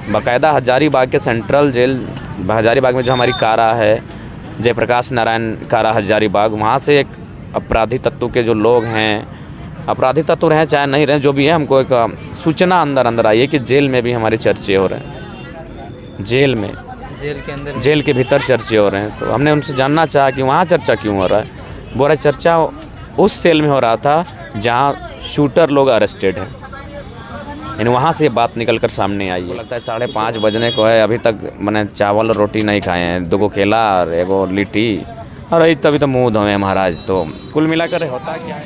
बाकायदा हजारीबाग के central jail Hazaribagh में जो हमारी कारा है, जयप्रकाश नारायण कारा हजारीबाग, वहाँ से एक अपराधी तत्व के जो लोग हैं, अपराधी तत्व रहें चाहे नहीं रहें, जो भी है, हमको एक सूचना अंदर आई है कि जेल में भी हमारे चर्चे हो रहे हैं। जेल के अंदर, जेल के भीतर चर्चे हो रहे हैं। तो हमने उनसे जानना चाहा कि वहाँ चर्चा क्यों हो रहा है। बोल रहे चर्चा उस सेल में हो रहा था जहाँ शूटर लोग अरेस्टेड हैं, यानी वहाँ से बात निकल कर सामने आई है। लगता है 5:30 बजने को है, अभी तक मैंने चावल और रोटी नहीं खाए हैं, 2 केला और 1 लिट्टी, और अभी तभी तो मुँह धोए महाराज। तो कुल मिलाकर होता क्या है,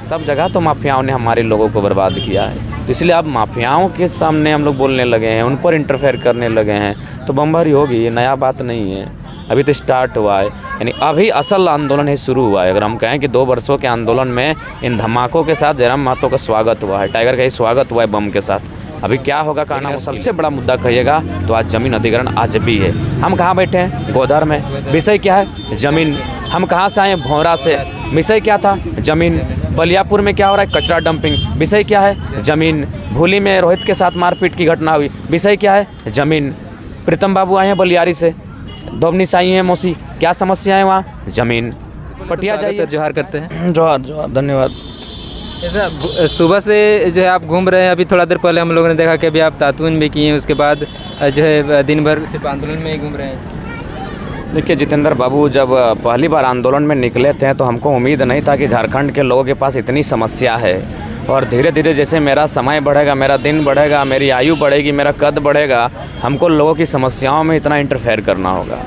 सब जगह तो माफियाओं ने हमारे लोगों को बर्बाद किया है। तो इसलिए अब माफियाओं के सामने हम लोग बोलने लगे हैं, उन पर इंटरफेयर करने लगे हैं, तो बमबारी होगी, ये नया बात नहीं है, अभी तो स्टार्ट हुआ है। यानी अभी असल आंदोलन ही शुरू हुआ है। अगर हम कहें कि 2 वर्षों के आंदोलन में इन धमाकों के साथ जयराम महतो का स्वागत हुआ है, टाइगर का ही स्वागत हुआ है बम के साथ। अभी क्या होगा कहना, सबसे बड़ा मुद्दा कहिएगा तो आज ज़मीन अधिग्रहण आज भी है। हम कहाँ बैठे हैं? गोधर में। विषय क्या है? ज़मीन। हम कहाँ से आए? भौरा से। विषय क्या था? ज़मीन। बलियापुर में क्या हो रहा है? कचरा डंपिंग। विषय क्या है? ज़मीन। भूली में रोहित के साथ मारपीट की घटना हुई। विषय क्या है? ज़मीन। प्रीतम बाबू आए हैं बलियारी से, धोबनी से आई हैं मौसी, क्या समस्या है वहाँ? ज़मीन। पटिया जाइए, जोहार करते हैं। जोहार जोहार, धन्यवाद। सुबह से जो है आप घूम रहे हैं, अभी थोड़ा देर पहले हम लोगों ने देखा कि अभी आप तातून भी किए हैं, उसके बाद जो है दिन भर सिर्फ आंदोलन में ही घूम रहे हैं। देखिए जितेंद्र बाबू, जब पहली बार आंदोलन में निकले थे तो हमको उम्मीद नहीं था कि झारखंड के लोगों के पास इतनी समस्या है, और धीरे धीरे जैसे मेरा समय बढ़ेगा, मेरा दिन बढ़ेगा, मेरी आयु बढ़ेगी, मेरा कद बढ़ेगा, हमको लोगों की समस्याओं में इतना इंटरफेयर करना होगा।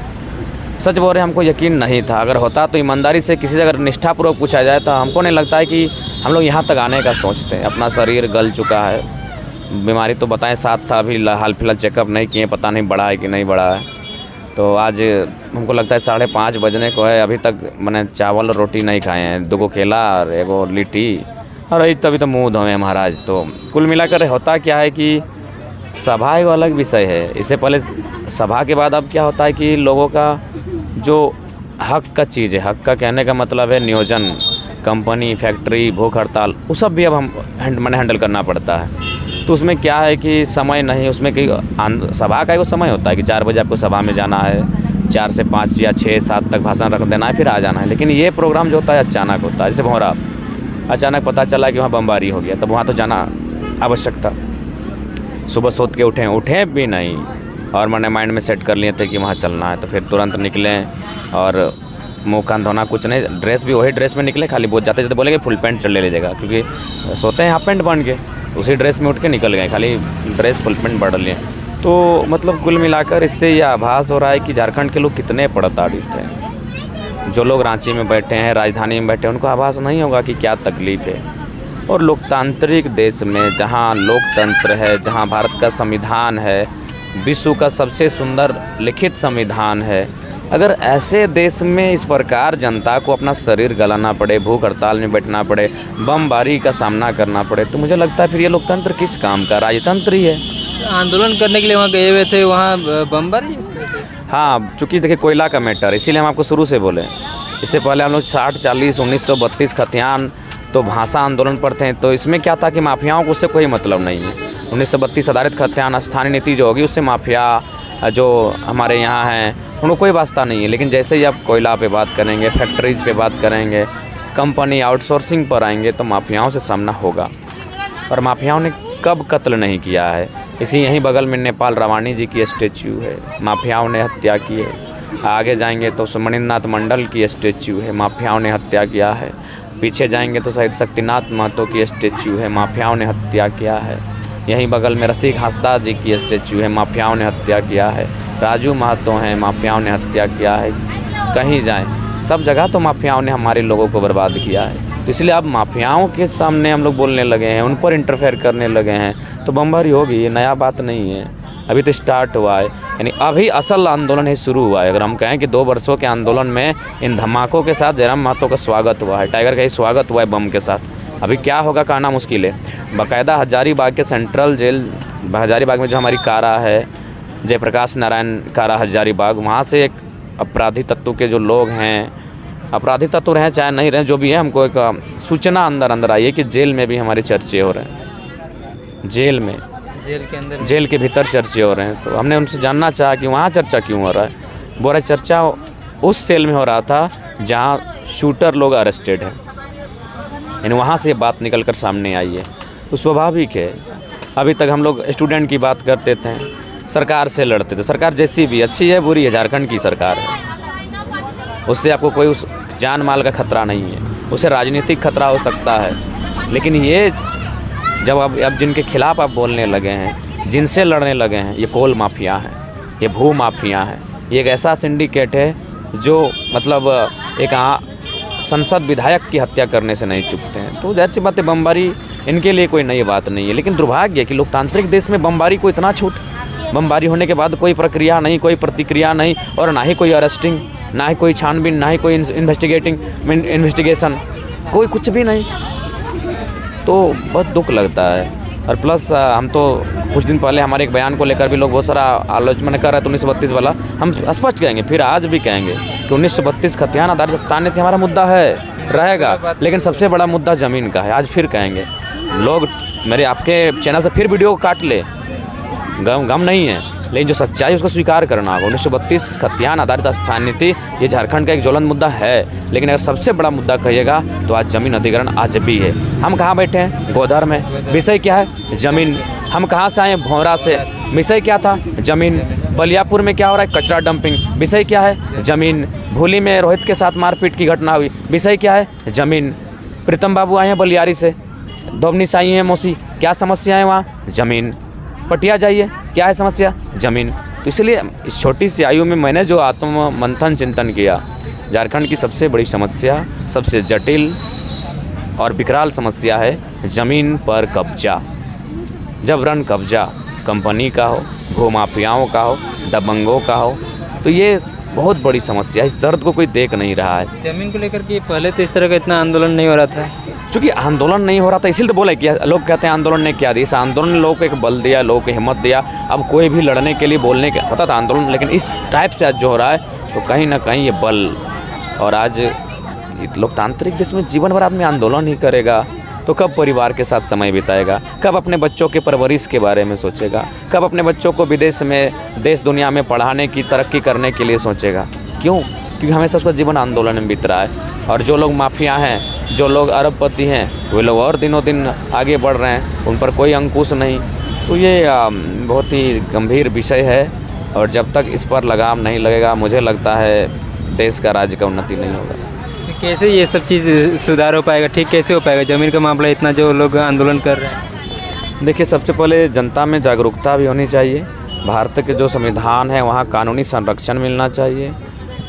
सच बोल रहे, हमको यकीन नहीं था। अगर होता तो ईमानदारी से किसी से अगर निष्ठापूर्वक पूछा जाए तो हमको नहीं लगता है कि हम लोग यहाँ तक आने का सोचते हैं। अपना शरीर गल चुका है, बीमारी तो बताएं साथ था, अभी हाल फिलहाल चेकअप नहीं किए, पता नहीं बढ़ा है कि नहीं बढ़ा है। तो आज हमको लगता है 5:30 बजने को है, अभी तक मैंने चावल और रोटी नहीं खाए हैं, 2 केला और 1 लिट्टी, और अभी तभी तो मुँह धोए महाराज। तो कुल मिलाकर होता क्या है कि सभा एक अलग विषय है। इससे पहले सभा के बाद अब क्या होता है कि लोगों का जो हक का चीज़ है, हक का कहने का मतलब है नियोजन, कंपनी, फैक्ट्री, भूख हड़ताल, वो सब भी अब हम हैंडल करना पड़ता है। तो उसमें क्या है कि समय नहीं, उसमें कि सभा का एक समय होता है कि 4 बजे आपको सभा में जाना है, 4 से 5 या 6-7 तक भाषण रख देना है, फिर आ जाना है। लेकिन ये प्रोग्राम जो होता है अचानक होता है, जैसे भौरा, अचानक पता चला कि वहाँ बमबारी हो गया, तब वहाँ तो जाना आवश्यक था। सुबह सोच के उठे भी नहीं, और मैंने माइंड में सेट कर लिए थे कि वहाँ चलना है, तो फिर तुरंत निकले, और मुँह कान धोना कुछ नहीं, ड्रेस भी वही ड्रेस में निकले, खाली बहुत जाते जाते बोले कि फुल पैंट ले लीजिएगा, क्योंकि सोते हैं हाफ पैंट बन के, उसी ड्रेस में उठ के निकल गए, खाली ड्रेस फुल पैंट बढ़ लिए। तो मतलब कुल मिलाकर इससे यह आभास हो रहा है कि झारखंड के लोग कितने पड़ताड़ित हैं। जो लोग रांची में बैठे हैं, राजधानी में बैठे हैं, उनको आभास नहीं होगा कि क्या तकलीफ़ है। और लोकतांत्रिक देश में, जहाँ लोकतंत्र है, जहाँ भारत का संविधान है, विश्व का सबसे सुंदर लिखित संविधान है, अगर ऐसे देश में इस प्रकार जनता को अपना शरीर गलाना पड़े, भूख हड़ताल में बैठना पड़े, बमबारी का सामना करना पड़े, तो मुझे लगता है फिर ये लोकतंत्र किस काम का? राजतंत्र ही है। आंदोलन करने के लिए वहाँ गए हुए थे, वहाँ बमबारी? हाँ, चूँकि देखिए कोयला का मैटर, इसीलिए हम आपको शुरू से बोले। इससे पहले हम लोग 60-40 1932 खतियान तो भाषा आंदोलन पर थे, तो इसमें क्या था कि माफियाओं को उससे कोई मतलब नहीं है। 1932 आधारित खतियान स्थानीय नीति जो होगी उससे माफिया जो हमारे यहाँ हैं उनको कोई वास्ता नहीं है। लेकिन जैसे ही आप कोयला पे बात करेंगे, फैक्ट्रीज पे बात करेंगे, कंपनी आउटसोर्सिंग पर आएंगे, तो माफियाओं से सामना होगा। और माफियाओं ने कब कत्ल नहीं किया है? इसी यहीं बगल में नेपाल रावानी जी की स्टेच्यू है, माफियाओं ने हत्या की है। आगे जाएंगे तो मणिनाथ मंडल की स्टेच्यू है, माफियाओं ने हत्या किया है। पीछे जाएंगे तो शहीद शक्तिनाथ महतो की स्टेच्यू है, माफियाओं ने हत्या किया है। यहीं बगल में रसिक हंसदा जी की स्टेच्यू है, माफियाओं ने हत्या किया है। राजू महतो हैं, माफियाओं ने हत्या किया है। कहीं जाएं, सब जगह तो माफियाओं ने हमारे लोगों को बर्बाद किया है। तो इसलिए अब माफियाओं के सामने हम लोग बोलने लगे हैं, उन पर इंटरफेयर करने लगे हैं, तो बमबारी होगी, ये नया बात नहीं है, अभी तो स्टार्ट हुआ है। यानी अभी असल आंदोलन ही शुरू हुआ है। अगर हम कहें कि 2 वर्षों के आंदोलन में इन धमाकों के साथ जयराम महतो का स्वागत हुआ है, टाइगर का ही स्वागत हुआ है बम के साथ। अभी क्या होगा कहना मुश्किल है। बाकायदा हजारीबाग के सेंट्रल जेल हजारीबाग में जो हमारी कारा है, जयप्रकाश नारायण कारा हजारीबाग, वहाँ से एक अपराधी तत्व के जो लोग हैं, अपराधी तत्व रहें चाहे नहीं रहें, जो भी है, हमको एक सूचना अंदर आई है कि जेल में भी हमारे चर्चे हो रहे हैं। जेल के अंदर, जेल के भीतर चर्चे हो रहे हैं। तो हमने उनसे जानना चाहा कि वहाँ चर्चा क्यों हो रहा है। बोल रहा चर्चा उस सेल में हो रहा था जहाँ शूटर लोग अरेस्टेड हैं, यानी वहाँ से ये बात निकल कर सामने आई है। तो स्वाभाविक है, अभी तक हम लोग स्टूडेंट की बात करते थे, सरकार से लड़ते थे। सरकार जैसी भी अच्छी है बुरी है, झारखंड की सरकार है, उससे आपको कोई उस जान माल का खतरा नहीं है, उससे राजनीतिक खतरा हो सकता है। लेकिन ये जब अब जिनके खिलाफ़ आप बोलने लगे हैं, जिनसे लड़ने लगे हैं, ये कोल माफिया हैं, ये भू माफिया हैं, ये एक ऐसा सिंडिकेट है जो मतलब एक संसद विधायक की हत्या करने से नहीं चूकते हैं। तो जाहिर सी बात है, बमबारी इनके लिए कोई नई बात नहीं है। लेकिन दुर्भाग्य है कि लोकतांत्रिक देश में बमबारी को इतना छूट, बमबारी होने के बाद कोई प्रक्रिया नहीं, कोई प्रतिक्रिया नहीं, और ना ही कोई अरेस्टिंग, ना ही कोई छानबीन, ना ही कोई इन्वेस्टिगेशन, कोई कुछ भी नहीं। तो बहुत दुख लगता है। और प्लस हम तो कुछ दिन पहले हमारे एक बयान को लेकर भी लोग बहुत सारा आलोचना कर रहे थे 1932 वाला। हम स्पष्ट कहेंगे, फिर आज भी कहेंगे कि 1932 खतियान आधारित स्थानीय हमारा मुद्दा है, रहेगा। लेकिन सबसे बड़ा मुद्दा ज़मीन का है। आज फिर कहेंगे, लोग मेरे आपके चैनल से फिर वीडियो काट ले, गम नहीं है, लेकिन जो सच्चाई है उसको स्वीकार करना होगा। 1932 खतियान आधारित स्थानीय नीति ये झारखंड का एक ज्वलंत मुद्दा है। लेकिन अगर सबसे बड़ा मुद्दा कहिएगा तो आज ज़मीन अधिग्रहण आज भी है। हम कहाँ बैठे हैं? गोधर में। विषय क्या है? ज़मीन। हम कहाँ से आए? भौरा से। विषय क्या था? ज़मीन। बलियापुर में क्या हो रहा है? कचरा डंपिंग। विषय क्या है? ज़मीन। भूली में रोहित के साथ मारपीट की घटना हुई। विषय क्या है? ज़मीन। प्रीतम बाबू आए हैं बलियारी से, धोबनी से आई हैं मौसी, क्या समस्या है वहाँ? ज़मीन। पटिया जाइए, क्या है समस्या? ज़मीन। तो इसलिए इस छोटी सी आयु में मैंने जो आत्म मंथन चिंतन किया, झारखंड की सबसे बड़ी समस्या, सबसे जटिल और विकराल समस्या है ज़मीन पर कब्जा। जबरन कब्जा कंपनी का हो, भूमाफियाओं का हो, दबंगों का हो, तो ये बहुत बड़ी समस्या है। इस दर्द को कोई देख नहीं रहा है। ज़मीन को लेकर के पहले तो इस तरह का इतना आंदोलन नहीं हो रहा था। क्योंकि आंदोलन नहीं हो रहा था, इसीलिए तो बोला कि लोग कहते हैं आंदोलन ने क्या दिया। इस आंदोलन ने लोगों को एक बल दिया, लोगों को हिम्मत दिया। अब कोई भी लड़ने के लिए बोलने के होता था आंदोलन, लेकिन इस टाइप से आज जो हो रहा है तो कहीं ना कहीं ये बल। और आज लोकतांत्रिक देश में जीवन भर आदमी आंदोलन ही करेगा तो कब परिवार के साथ समय बिताएगा? कब अपने बच्चों के परवरिश के बारे में सोचेगा? कब अपने बच्चों को विदेश में, देश दुनिया में पढ़ाने की, तरक्की करने के लिए सोचेगा? क्यों? क्योंकि हमेशा उसका जीवन आंदोलन में बीत रहा है। और जो लोग माफिया हैं, जो लोग अरबपति हैं, वे लोग और दिनों दिन आगे बढ़ रहे हैं, उन पर कोई अंकुश नहीं। तो ये बहुत ही गंभीर विषय है। और जब तक इस पर लगाम नहीं लगेगा, मुझे लगता है देश का राज्य का उन्नति नहीं होगा। कैसे ये सब चीज़ सुधार हो पाएगा? ठीक कैसे हो पाएगा? ज़मीन का मामला इतना जो लोग आंदोलन कर रहे हैं। देखिए, सबसे पहले जनता में जागरूकता भी होनी चाहिए। भारत के जो संविधान है वहाँ कानूनी संरक्षण मिलना चाहिए।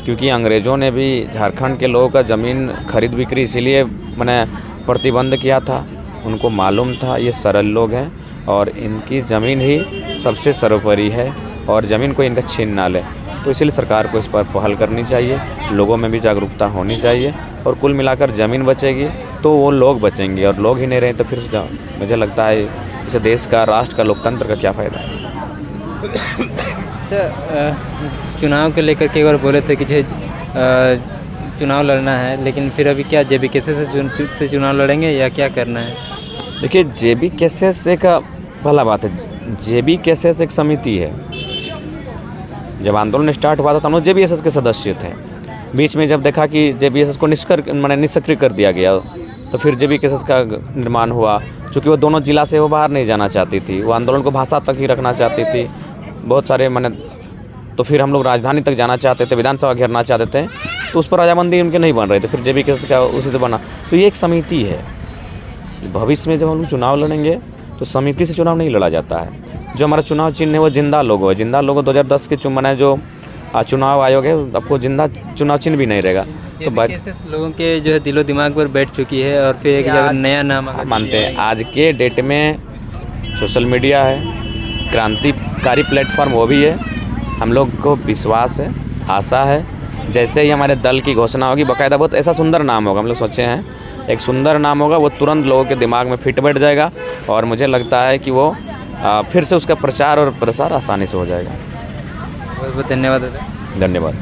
क्योंकि अंग्रेज़ों ने भी झारखंड के लोगों का ज़मीन खरीद बिक्री इसीलिए मैंने प्रतिबंध किया था। उनको मालूम था ये सरल लोग हैं और इनकी ज़मीन ही सबसे सर्वोपरि है और ज़मीन को इनका छीन ना ले। तो इसलिए सरकार को इस पर पहल करनी चाहिए, लोगों में भी जागरूकता होनी चाहिए। और कुल मिलाकर ज़मीन बचेगी तो वो लोग बचेंगे, और लोग ही नहीं रहे तो फिर मुझे लगता है इसे देश का, राष्ट्र का, लोकतंत्र का क्या फ़ायदा है। अच्छा, चुनाव को लेकर के एक बार बोले थे कि जो चुनाव लड़ना है, लेकिन फिर अभी क्या JBKC से चुनाव लड़ेंगे या क्या करना है? देखिए, JBKC एक पहला बात है, JBKC एक समिति है। जब आंदोलन स्टार्ट हुआ था तो हम लोग JBKC के सदस्य थे। बीच में जब देखा कि JBKC को निष्क्रिय कर दिया गया तो फिर JBKC का निर्माण हुआ। चूँकि वो दोनों जिला से वो बाहर नहीं जाना चाहती थी, वो आंदोलन को भाषा तक ही रखना चाहती थी। बहुत सारे तो फिर हम लोग राजधानी तक जाना चाहते थे, विधानसभा घेरना चाहते थे, तो उस पर रजामंदी उनके नहीं बन रहे थे। फिर JBKC का उसी से बना। तो ये एक समिति है। भविष्य में जब हम लोग चुनाव लड़ेंगे तो समिति से चुनाव नहीं लड़ा जाता है। जो हमारा चुनाव चिन्ह है वो जिंदा लोगो है। जिंदा लोगो 2010 के जो चुनाव आयोग है, आपको जिंदा चुनाव चिन्ह भी नहीं रहेगा। तो लोगों के जो है दिलो दिमाग पर बैठ चुकी है और फिर एक जगह नया नाम मानते हैं। आज के डेट में सोशल मीडिया है, क्रांतिकारी प्लेटफॉर्म वो भी है। हम लोग को विश्वास है, आशा है, जैसे ही हमारे दल की घोषणा होगी, बाकायदा बहुत ऐसा सुंदर नाम होगा, हम लोग सोचे हैं एक सुंदर नाम होगा, वो तुरंत लोगों के दिमाग में फिट बैठ जाएगा और मुझे लगता है कि वो फिर से उसका प्रचार और प्रसार आसानी से हो जाएगा। बहुत बहुत धन्यवाद। धन्यवाद।